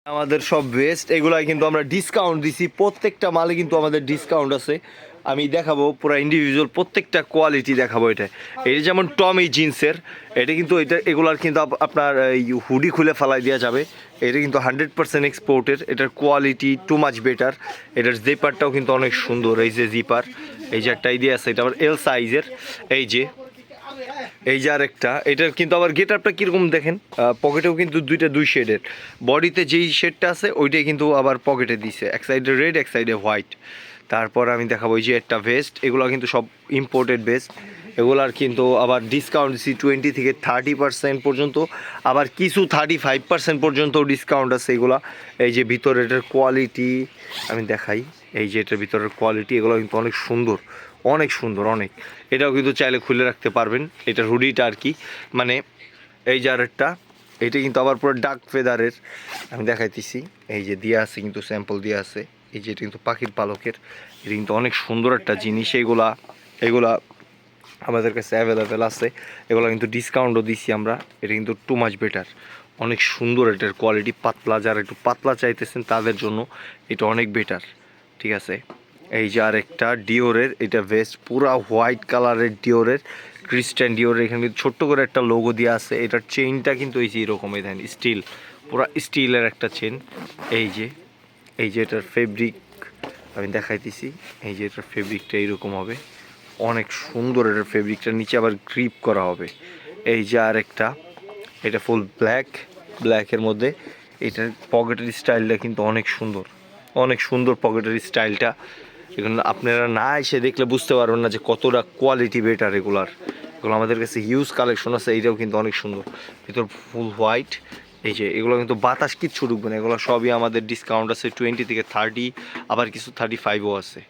আমাদের সব বেস্ট এগুলাই কিন্তু আমরা ডিসকাউন্ট দিছি, প্রত্যেকটা মালে কিন্তু আমাদের ডিসকাউন্ট আছে। আমি দেখাবো পুরো ইন্ডিভিজুয়াল প্রত্যেকটা কোয়ালিটি দেখাবো। এটা যেমন টমি জিন্সের, এটা কিন্তু এগুলার কিন্তু আপনার হুডি খুলে ফেলাই দেওয়া যাবে। এটা কিন্তু 100% এক্সপোর্টের, এটার কোয়ালিটি টু মাচ বেটার। এটার জিপারটাও কিন্তু অনেক সুন্দর, এই যে জিপার, এই যে একটা আইডিয়া আছে, এটা আবার এল সাইজের। এই যে আরেকটা, এটার কিন্তু আবার গেট আপটা কীরকম দেখেন, পকেটেও কিন্তু দুই শেডের, বডিতে যেই শেডটা আছে ওইটাই কিন্তু আবার পকেটে দিছে, এক সাইডে রেড এক সাইডে হোয়াইট। তারপর আমি দেখাবো এই যে একটা ভেস্ট, এগুলো কিন্তু সব ইম্পোর্টেড ভেস্ট। এগুলার কিন্তু আবার ডিসকাউন্ট দিচ্ছি 20 থেকে 30% পর্যন্ত, আবার কিছু 35% পর্যন্ত ডিসকাউন্ট আছে এগুলা। এই যে ভিতরে এটার কোয়ালিটি আমি দেখাই, এই যে এটার ভিতরের কোয়ালিটি, এগুলো কিন্তু অনেক সুন্দর, অনেক সুন্দর অনেক। এটাও কিন্তু চাইলে খুলে রাখতে পারবেন, এটার হুডিটা আর কি। মানে এই যে আরেকটা, এটা কিন্তু আবার পুরো ডার্ক ফেদারের, আমি দেখাইতেছি, এই যে দিয়ে আছে কিন্তু স্যাম্পল দিয়ে আছে। এই যে এটা কিন্তু পাখির পালকের, এটা কিন্তু অনেক সুন্দর একটা জিনিস। এগুলা আমাদের কাছে অ্যাভেলেবেল আছে, এগুলো কিন্তু ডিসকাউন্টও দিছি আমরা। এটা কিন্তু টু মাচ বেটার, অনেক সুন্দর এটার কোয়ালিটি। পাতলা, যারা একটু পাতলা চাইতেছেন তাদের জন্য এটা অনেক বেটার, ঠিক আছে। এই যে আরেকটা ডিওরের, এটা ভেস্ট পুরা হোয়াইট কালারের ডিওরের, ক্রিস্টান ডিওরের, এখানে কিন্তু ছোট্ট করে একটা লোগো দেওয়া আছে। এটার চেইনটা কিন্তু এই যে এরকম, এই দেখেন স্টিল, পুরা স্টিলের একটা চেন। এই যে এটার ফেব্রিক আমি দেখাইতেছি, এই যে এটার ফেব্রিকটা এইরকম হবে, অনেক সুন্দর এটার ফেব্রিকটা, নিচে আবার গ্রিপ করা হবে। এই যে আরেকটা, এটা ফুল ব্ল্যাকের মধ্যে, এটার পকেটের স্টাইলটা কিন্তু অনেক সুন্দর, অনেক সুন্দর পকেটের স্টাইলটা। এগুলো আপনারা না এসে দেখলে বুঝতে পারবেন না যে কতটা কোয়ালিটি বেটার এগুলো আমাদের কাছে হিউজ কালেকশন আছে। এইটাও কিন্তু অনেক সুন্দর, ভিতর ফুল হোয়াইট। এই যে এগুলো কিন্তু বাতাস কিচ্ছু ঢুকবে না, এগুলো সবই আমাদের ডিসকাউন্ট আছে 20 থেকে 30, আবার কিছু 35ও আছে।